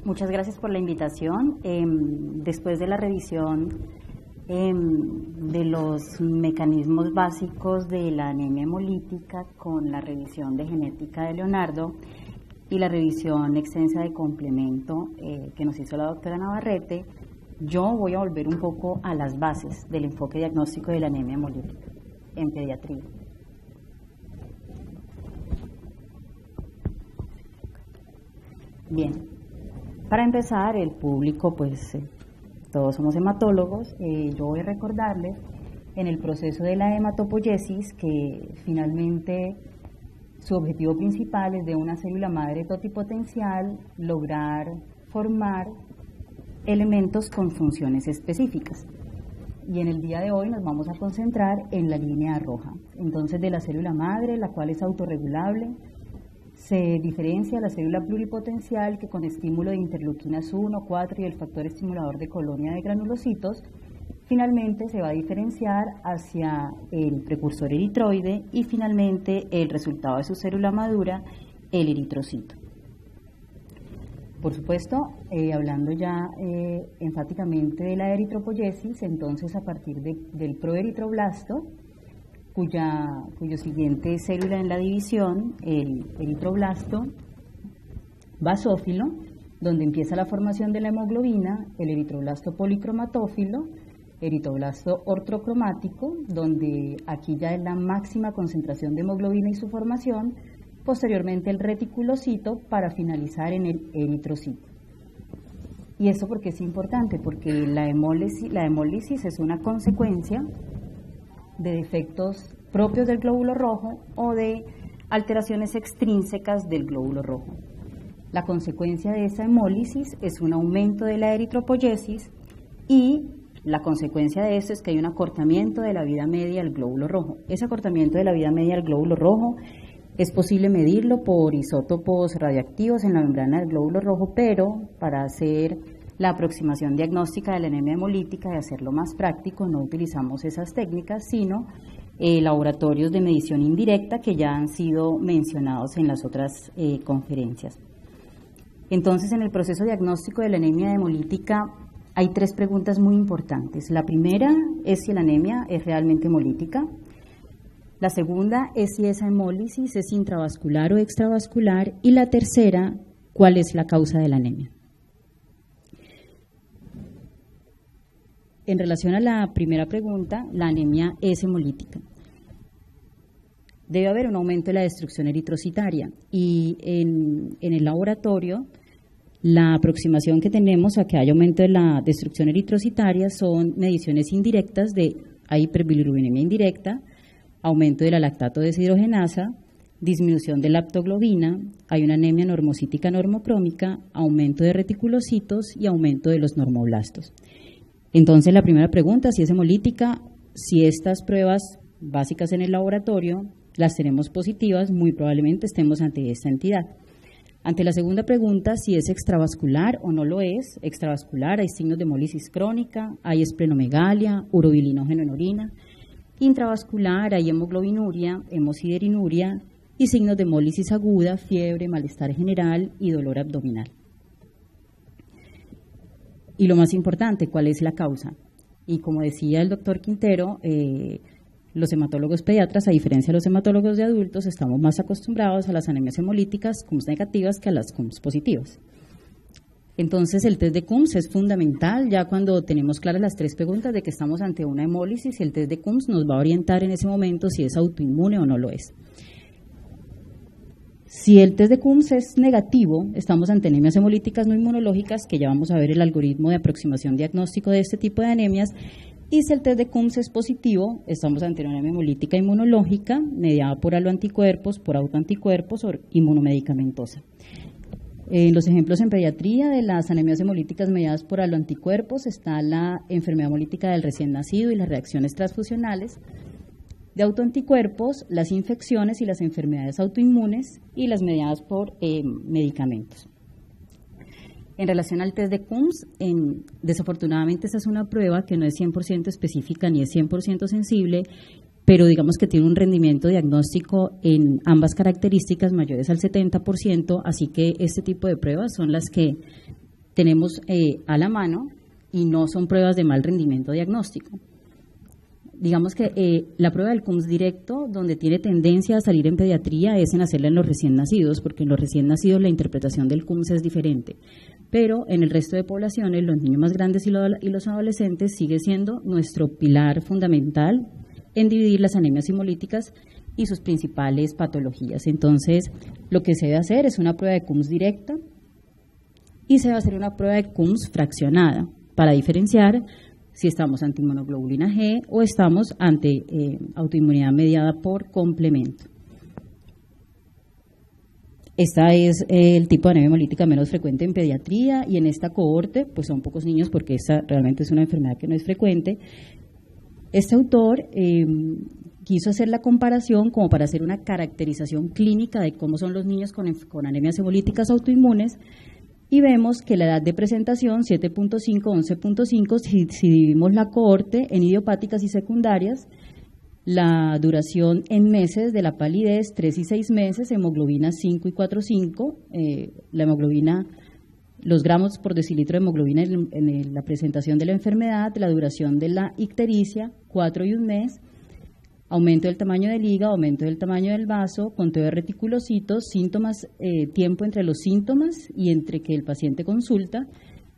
Muchas gracias por la invitación. Después de la revisión de los mecanismos básicos de la anemia hemolítica con la revisión de genética de Leonardo y la revisión extensa de complemento que nos hizo la doctora Navarrete, yo voy a volver un poco a las bases del enfoque diagnóstico de la anemia hemolítica en pediatría. Bien, para empezar, el público, pues todos somos hematólogos, yo voy a recordarles en el proceso de la hematopoiesis que finalmente su objetivo principal es de una célula madre totipotencial lograr formar elementos con funciones específicas. Y en el día de hoy nos vamos a concentrar en la línea roja. Entonces, de la célula madre, la cual es autorregulable, se diferencia la célula pluripotencial que con estímulo de interleuquinas 1, 4 y el factor estimulador de colonia de granulocitos, finalmente se va a diferenciar hacia el precursor eritroide y finalmente el resultado de su célula madura, el eritrocito. Por supuesto, hablando ya enfáticamente de la eritropoiesis, entonces a partir del proeritroblasto, cuyo siguiente célula en la división, el eritroblasto basófilo, donde empieza la formación de la hemoglobina, el eritroblasto policromatófilo, eritroblasto ortrocromático, donde aquí ya es la máxima concentración de hemoglobina y su formación, posteriormente el reticulocito para finalizar en el eritrocito. ¿Y esto por qué es importante? Porque la hemólisis es una consecuencia de defectos propios del glóbulo rojo o de alteraciones extrínsecas del glóbulo rojo. La consecuencia de esa hemólisis es un aumento de la eritropoiesis y la consecuencia de esto es que hay un acortamiento de la vida media del glóbulo rojo. Ese acortamiento de la vida media del glóbulo rojo es posible medirlo por isótopos radioactivos en la membrana del glóbulo rojo, pero para hacer la aproximación diagnóstica de la anemia hemolítica y hacerlo más práctico, no utilizamos esas técnicas, sino laboratorios de medición indirecta que ya han sido mencionados en las otras conferencias. Entonces, en el proceso diagnóstico de la anemia hemolítica hay tres preguntas muy importantes. La primera es si la anemia es realmente hemolítica. La segunda es si esa hemólisis es intravascular o extravascular. Y la tercera, ¿cuál es la causa de la anemia? En relación a la primera pregunta, la anemia es hemolítica. Debe haber un aumento de la destrucción eritrocitaria y en el laboratorio la aproximación que tenemos a que haya aumento de la destrucción eritrocitaria son mediciones indirectas de hiperbilirubinemia indirecta, aumento de la lactato deshidrogenasa, disminución de la aptoglobina, hay una anemia normocítica normocrómica, aumento de reticulocitos y aumento de los normoblastos. Entonces, la primera pregunta, si es hemolítica, si estas pruebas básicas en el laboratorio las tenemos positivas, muy probablemente estemos ante esta entidad. Ante la segunda pregunta, si es extravascular o no lo es, extravascular hay signos de hemólisis crónica, hay esplenomegalia, urobilinógeno en orina, intravascular hay hemoglobinuria, hemosideриnuria y signos de hemólisis aguda, fiebre, malestar general y dolor abdominal. Y lo más importante, ¿cuál es la causa? Y como decía el doctor Quintero, los hematólogos pediatras, a diferencia de los hematólogos de adultos, estamos más acostumbrados a las anemias hemolíticas CUMS negativas que a las CUMS positivas. Entonces, el test de CUMS es fundamental ya cuando tenemos claras las tres preguntas de que estamos ante una hemólisis y el test de CUMS nos va a orientar en ese momento si es autoinmune o no lo es. Si el test de CUMS es negativo, estamos ante anemias hemolíticas no inmunológicas, que ya vamos a ver el algoritmo de aproximación diagnóstico de este tipo de anemias, y si el test de CUMS es positivo, estamos ante una anemia hemolítica inmunológica mediada por aloanticuerpos, por autoanticuerpos o inmunomedicamentosa. En los ejemplos en pediatría de las anemias hemolíticas mediadas por aloanticuerpos está la enfermedad hemolítica del recién nacido y las reacciones transfusionales. De autoanticuerpos, las infecciones y las enfermedades autoinmunes y las mediadas por medicamentos. En relación al test de CUMS, desafortunadamente esta es una prueba que no es 100% específica ni es 100% sensible pero digamos que tiene un rendimiento diagnóstico en ambas características mayores al 70%, así que este tipo de pruebas son las que tenemos a la mano y no son pruebas de mal rendimiento diagnóstico. Digamos que la prueba del CUMS directo, donde tiene tendencia a salir en pediatría, es en hacerla en los recién nacidos, porque en los recién nacidos la interpretación del CUMS es diferente. Pero en el resto de poblaciones, los niños más grandes y los adolescentes sigue siendo nuestro pilar fundamental en dividir las anemias hemolíticas y sus principales patologías. Entonces, lo que se debe hacer es una prueba de CUMS directa y se va a hacer una prueba de CUMS fraccionada para diferenciar si estamos ante inmunoglobulina G o estamos ante autoinmunidad mediada por complemento. Esta es el tipo de anemia hemolítica menos frecuente en pediatría y en esta cohorte, pues son pocos niños porque esta realmente es una enfermedad que no es frecuente. Este autor quiso hacer la comparación como para hacer una caracterización clínica de cómo son los niños con anemias hemolíticas autoinmunes. Y vemos que la edad de presentación, 7.5, 11.5, si dividimos la cohorte en idiopáticas y secundarias, la duración en meses de la palidez, 3 y 6 meses, hemoglobina 5 y 4.5, la hemoglobina, los gramos por decilitro de hemoglobina en la presentación de la enfermedad, la duración de la ictericia, 4 y 1 mes, aumento del tamaño del hígado, aumento del tamaño del vaso, conteo de reticulocitos, síntomas, tiempo entre los síntomas y entre que el paciente consulta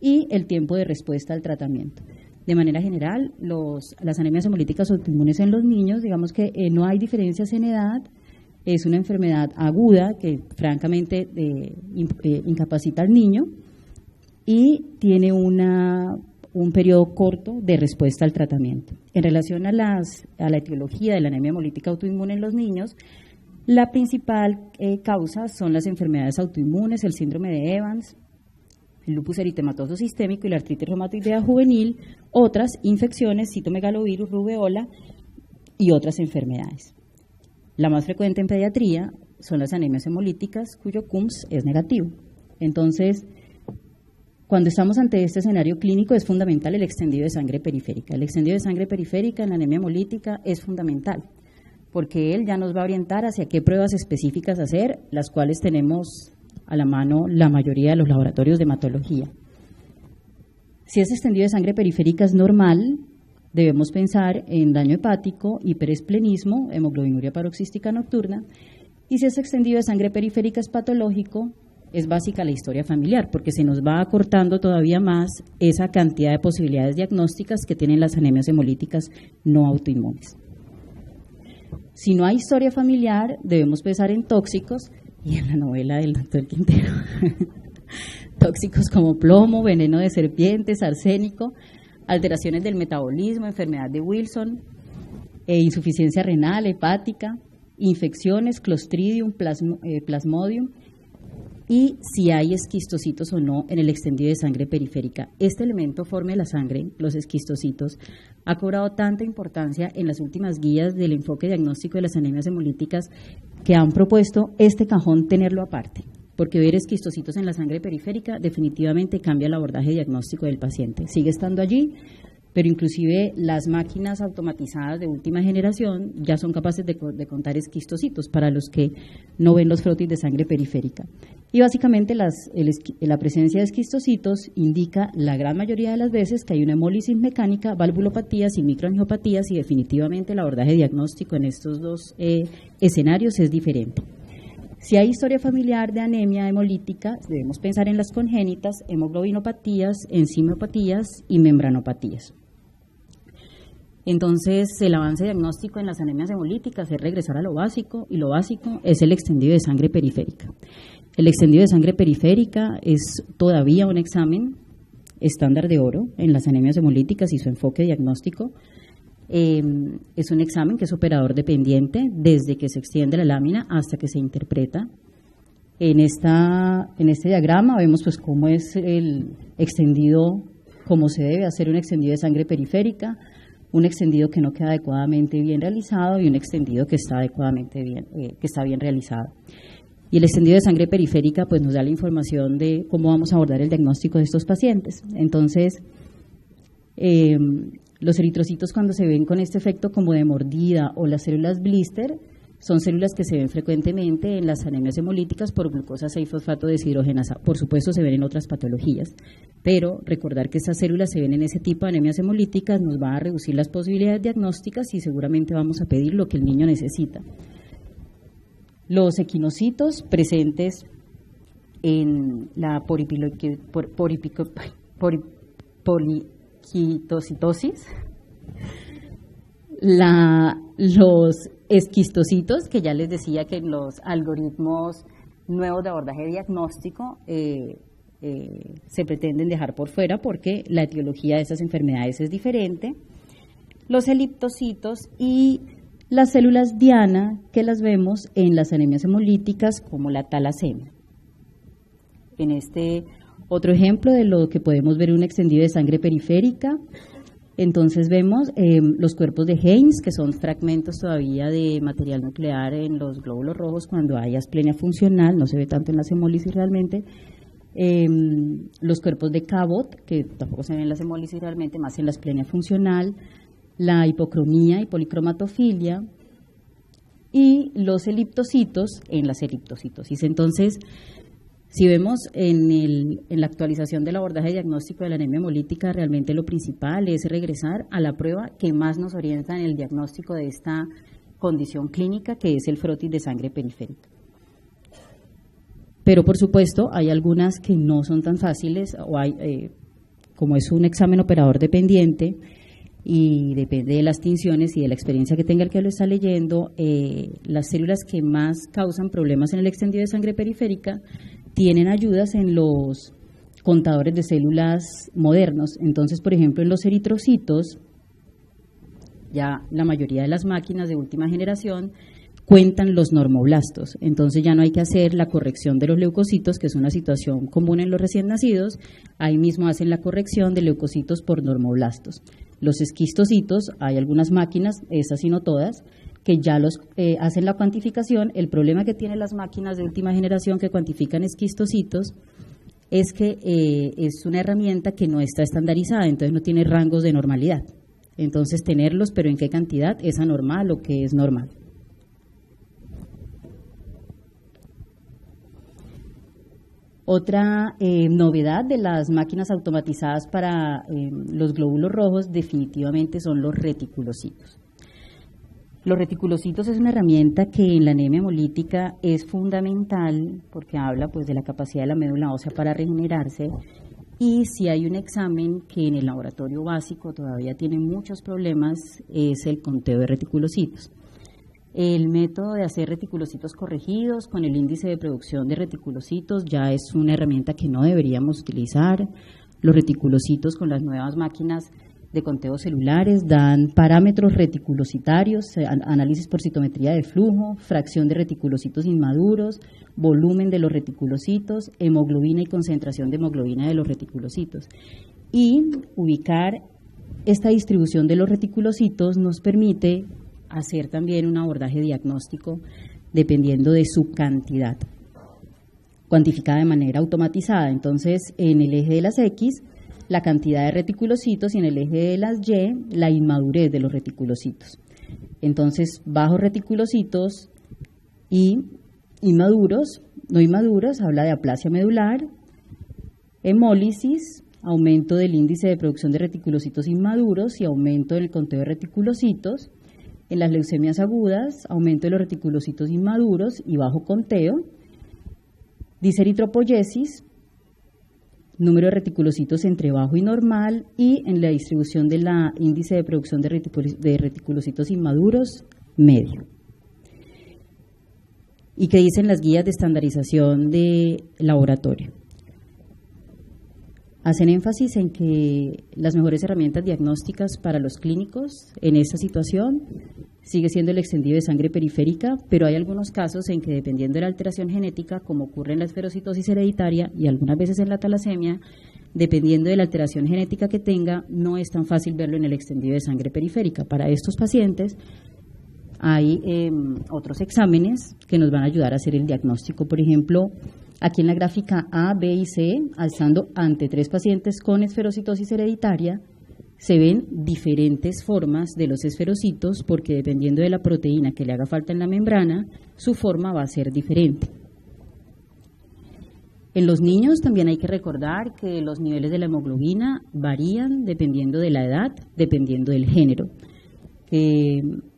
y el tiempo de respuesta al tratamiento. De manera general, las anemias hemolíticas autoinmunes en los niños, digamos que no hay diferencias en edad, es una enfermedad aguda que francamente incapacita al niño y tiene un periodo corto de respuesta al tratamiento. En relación a la etiología de la anemia hemolítica autoinmune en los niños, la principal causa son las enfermedades autoinmunes, el síndrome de Evans, el lupus eritematoso sistémico y la artritis reumatoidea juvenil, otras infecciones, citomegalovirus, rubeola y otras enfermedades. La más frecuente en pediatría son las anemias hemolíticas cuyo CUMS es negativo. Entonces, cuando estamos ante este escenario clínico es fundamental el extendido de sangre periférica. El extendido de sangre periférica en la anemia hemolítica es fundamental porque él ya nos va a orientar hacia qué pruebas específicas hacer, las cuales tenemos a la mano la mayoría de los laboratorios de hematología. Si ese extendido de sangre periférica es normal, debemos pensar en daño hepático, hiperesplenismo, hemoglobinuria paroxística nocturna, y si ese extendido de sangre periférica es patológico, es básica la historia familiar, porque se nos va acortando todavía más esa cantidad de posibilidades diagnósticas que tienen las anemias hemolíticas no autoinmunes. Si no hay historia familiar, debemos pensar en tóxicos, y en la novela del doctor Quintero, tóxicos como plomo, veneno de serpientes, arsénico, alteraciones del metabolismo, enfermedad de Wilson, insuficiencia renal, hepática, infecciones, Clostridium, Plasmodium, y si hay esquistocitos o no en el extendido de sangre periférica. Este elemento forme la sangre, los esquistocitos, ha cobrado tanta importancia en las últimas guías del enfoque diagnóstico de las anemias hemolíticas que han propuesto este cajón tenerlo aparte, porque ver esquistocitos en la sangre periférica definitivamente cambia el abordaje diagnóstico del paciente. Sigue estando allí, pero inclusive las máquinas automatizadas de última generación ya son capaces de contar esquistocitos para los que no ven los frotis de sangre periférica. Y básicamente la presencia de esquistocitos indica la gran mayoría de las veces que hay una hemólisis mecánica, valvulopatías y microangiopatías, y definitivamente el abordaje diagnóstico en estos dos escenarios es diferente. Si hay historia familiar de anemia hemolítica, debemos pensar en las congénitas, hemoglobinopatías, enzimopatías y membranopatías. Entonces, el avance diagnóstico en las anemias hemolíticas es regresar a lo básico, y lo básico es el extendido de sangre periférica. El extendido de sangre periférica es todavía un examen estándar de oro en las anemias hemolíticas y su enfoque diagnóstico. Es un examen que es operador dependiente desde que se extiende la lámina hasta que se interpreta. En este diagrama vemos pues cómo es el extendido, cómo se debe hacer un extendido de sangre periférica, un extendido que no queda adecuadamente bien realizado y un extendido que está adecuadamente bien, que está bien realizado. Y el extendido de sangre periférica pues nos da la información de cómo vamos a abordar el diagnóstico de estos pacientes. Entonces, Los eritrocitos, cuando se ven con este efecto como de mordida, o las células blister, son células que se ven frecuentemente en las anemias hemolíticas por glucosa 6-fosfato deshidrogenasa. Por supuesto, se ven en otras patologías, pero recordar que estas células se ven en ese tipo de anemias hemolíticas nos va a reducir las posibilidades diagnósticas y seguramente vamos a pedir lo que el niño necesita. Los equinocitos presentes en la poliquitocitosis, los esquistocitos, que ya les decía que en los algoritmos nuevos de abordaje diagnóstico se pretenden dejar por fuera porque la etiología de esas enfermedades es diferente, los eliptocitos y las células diana, que las vemos en las anemias hemolíticas como la talasemia. En este otro ejemplo de lo que podemos ver un extendido de sangre periférica, entonces vemos los cuerpos de Heinz, que son fragmentos todavía de material nuclear en los glóbulos rojos cuando hay asplenia funcional, no se ve tanto en las hemólisis realmente. Los cuerpos de Cabot, que tampoco se ven en las hemólisis realmente, más en la asplenia funcional, la hipocromía y policromatofilia, y los eliptocitos en las eliptocitosis. Entonces, si vemos en la actualización del abordaje diagnóstico de la anemia hemolítica, realmente lo principal es regresar a la prueba que más nos orienta en el diagnóstico de esta condición clínica, que es el frotis de sangre periférica. Pero, por supuesto, hay algunas que no son tan fáciles, o hay, como es un examen operador dependiente, y depende de las tinciones y de la experiencia que tenga el que lo está leyendo, las células que más causan problemas en el extendido de sangre periférica tienen ayudas en los contadores de células modernos. Entonces, por ejemplo, en los eritrocitos, ya la mayoría de las máquinas de última generación cuentan los normoblastos, entonces ya no hay que hacer la corrección de los leucocitos, que es una situación común en los recién nacidos, ahí mismo hacen la corrección de leucocitos por normoblastos. Los esquistocitos, hay algunas máquinas, esas y no todas, que ya los hacen la cuantificación. El problema que tienen las máquinas de última generación que cuantifican esquistocitos es que es una herramienta que no está estandarizada, entonces no tiene rangos de normalidad. Entonces tenerlos, pero ¿en qué cantidad? ¿Es anormal o qué es normal? Otra novedad de las máquinas automatizadas para los glóbulos rojos definitivamente son los reticulocitos. Los reticulocitos es una herramienta que en la anemia hemolítica es fundamental porque habla pues de la capacidad de la médula ósea para regenerarse, y si hay un examen que en el laboratorio básico todavía tiene muchos problemas es el conteo de reticulocitos. El método de hacer reticulocitos corregidos con el índice de producción de reticulocitos ya es una herramienta que no deberíamos utilizar. Los reticulocitos con las nuevas máquinas de conteo celulares dan parámetros reticulocitarios, análisis por citometría de flujo, fracción de reticulocitos inmaduros, volumen de los reticulocitos, hemoglobina y concentración de hemoglobina de los reticulocitos. Y ubicar esta distribución de los reticulocitos nos permite hacer también un abordaje diagnóstico dependiendo de su cantidad, cuantificada de manera automatizada. Entonces, en el eje de las X, la cantidad de reticulocitos, y en el eje de las Y, la inmadurez de los reticulocitos. Entonces, bajos reticulocitos y inmaduros, no inmaduros, habla de aplasia medular, hemólisis, aumento del índice de producción de reticulocitos inmaduros y aumento en el conteo de reticulocitos. En las leucemias agudas, aumento de los reticulocitos inmaduros y bajo conteo. Diseritropoyesis, número de reticulocitos entre bajo y normal, y en la distribución del índice de producción de reticulocitos inmaduros, medio. ¿Y qué dicen las guías de estandarización de laboratorio? Hacen énfasis en que las mejores herramientas diagnósticas para los clínicos en esta situación sigue siendo el extendido de sangre periférica, pero hay algunos casos en que, dependiendo de la alteración genética, como ocurre en la esferocitosis hereditaria y algunas veces en la talasemia, dependiendo de la alteración genética que tenga, no es tan fácil verlo en el extendido de sangre periférica. Para estos pacientes hay otros exámenes que nos van a ayudar a hacer el diagnóstico. Por ejemplo, aquí en la gráfica A, B y C, estando ante 3 pacientes con esferocitosis hereditaria, se ven diferentes formas de los esferocitos porque dependiendo de la proteína que le haga falta en la membrana, su forma va a ser diferente. En los niños también hay que recordar que los niveles de la hemoglobina varían dependiendo de la edad, dependiendo del género.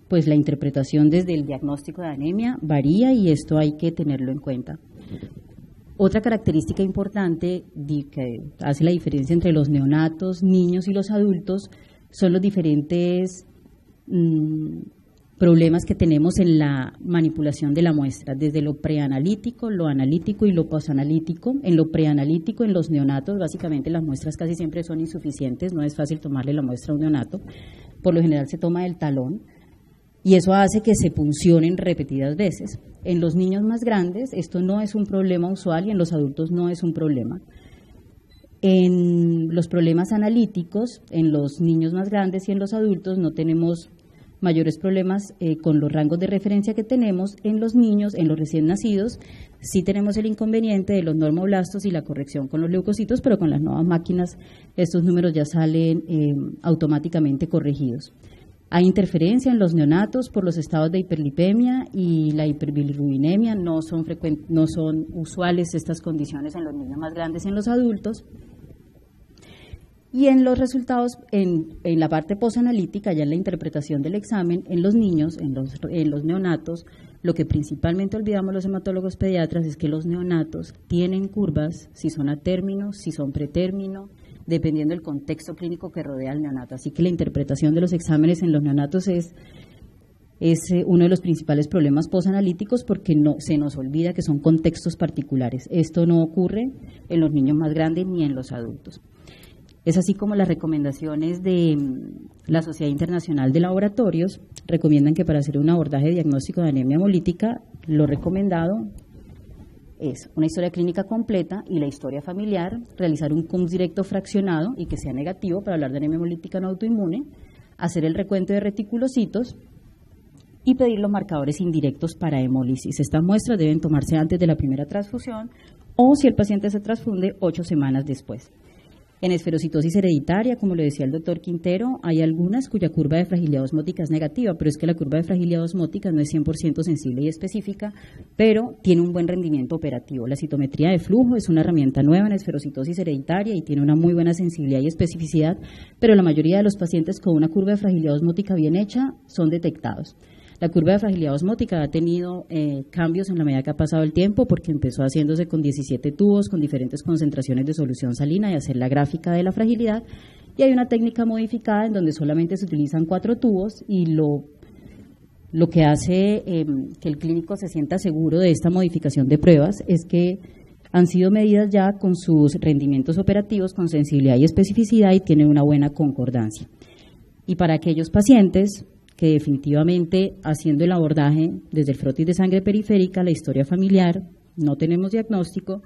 Pues la interpretación desde el diagnóstico de anemia varía y esto hay que tenerlo en cuenta. Otra característica importante que hace la diferencia entre los neonatos, niños y los adultos son los diferentes problemas que tenemos en la manipulación de la muestra, desde lo preanalítico, lo analítico y lo posanalítico. En lo preanalítico, en los neonatos, básicamente las muestras casi siempre son insuficientes, no es fácil tomarle la muestra a un neonato, por lo general se toma del talón, y eso hace que se puncionen repetidas veces. En los niños más grandes esto no es un problema usual y en los adultos no es un problema. En los problemas analíticos, en los niños más grandes y en los adultos no tenemos mayores problemas con los rangos de referencia que tenemos. En los niños, en los recién nacidos, sí tenemos el inconveniente de los normoblastos y la corrección con los leucocitos, pero con las nuevas máquinas estos números ya salen automáticamente corregidos. Hay interferencia en los neonatos por los estados de hiperlipemia y la hiperbilirrubinemia. No son usuales estas condiciones en los niños más grandes y en los adultos. Y en los resultados, en la parte posanalítica, ya en la interpretación del examen, en los niños, en los neonatos, lo que principalmente olvidamos los hematólogos pediatras es que los neonatos tienen curvas, si son a término, si son pretérmino, dependiendo del contexto clínico que rodea al neonato. Así que la interpretación de los exámenes en los neonatos es uno de los principales problemas posanalíticos porque se nos olvida que son contextos particulares. Esto no ocurre en los niños más grandes ni en los adultos. Es así como las recomendaciones de la Sociedad Internacional de Laboratorios recomiendan que para hacer un abordaje diagnóstico de anemia hemolítica, lo recomendado es una historia clínica completa y la historia familiar, realizar un CUMS directo fraccionado y que sea negativo para hablar de anemia hemolítica no autoinmune, hacer el recuento de reticulocitos y pedir los marcadores indirectos para hemólisis. Estas muestras deben tomarse antes de la primera transfusión o si el paciente se transfunde 8 semanas después. En esferocitosis hereditaria, como le decía el doctor Quintero, hay algunas cuya curva de fragilidad osmótica es negativa, pero es que la curva de fragilidad osmótica no es 100% sensible y específica, pero tiene un buen rendimiento operativo. La citometría de flujo es una herramienta nueva en esferocitosis hereditaria y tiene una muy buena sensibilidad y especificidad, pero la mayoría de los pacientes con una curva de fragilidad osmótica bien hecha son detectados. La curva de fragilidad osmótica ha tenido cambios en la medida que ha pasado el tiempo porque empezó haciéndose con 17 tubos con diferentes concentraciones de solución salina y hacer la gráfica de la fragilidad, y hay una técnica modificada en donde solamente se utilizan 4 tubos y lo que hace que el clínico se sienta seguro de esta modificación de pruebas es que han sido medidas ya con sus rendimientos operativos con sensibilidad y especificidad y tienen una buena concordancia. Y para aquellos pacientes que definitivamente haciendo el abordaje desde el frotis de sangre periférica, la historia familiar, no tenemos diagnóstico,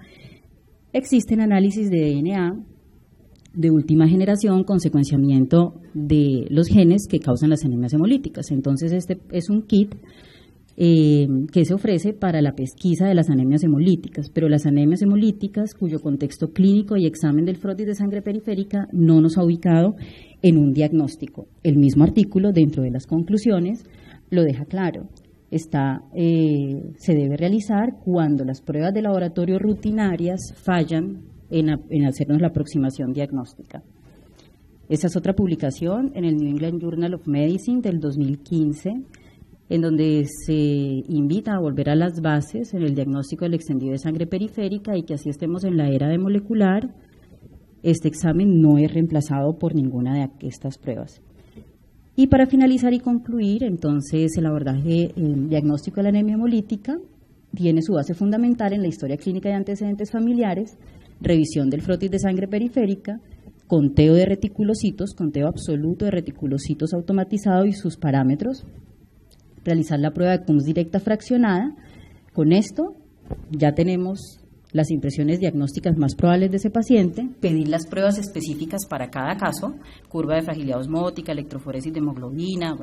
existen análisis de DNA de última generación con secuenciamiento de los genes que causan las anemias hemolíticas. Entonces este es un kit que se ofrece para la pesquisa de las anemias hemolíticas, pero las anemias hemolíticas cuyo contexto clínico y examen del frotis de sangre periférica no nos ha ubicado en un diagnóstico. El mismo artículo, dentro de las conclusiones, lo deja claro. Se debe realizar cuando las pruebas de laboratorio rutinarias fallan en hacernos la aproximación diagnóstica. Esa es otra publicación en el New England Journal of Medicine del 2015, en donde se invita a volver a las bases en el diagnóstico del extendido de sangre periférica y que así estemos en la era de molecular, este examen no es reemplazado por ninguna de estas pruebas. Y para finalizar y concluir, entonces el abordaje diagnóstico de la anemia hemolítica tiene su base fundamental en la historia clínica de antecedentes familiares, revisión del frotis de sangre periférica, conteo de reticulocitos, conteo absoluto de reticulocitos automatizado y sus parámetros, realizar la prueba de CUMS directa fraccionada. Con esto ya tenemos las impresiones diagnósticas más probables de ese paciente, pedir las pruebas específicas para cada caso, curva de fragilidad osmótica, electroforesis de hemoglobina,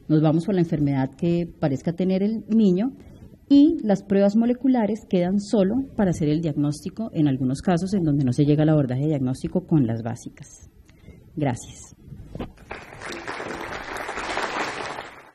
nos vamos por la enfermedad que parezca tener el niño, y las pruebas moleculares quedan solo para hacer el diagnóstico en algunos casos en donde no se llega al abordaje diagnóstico con las básicas. Gracias.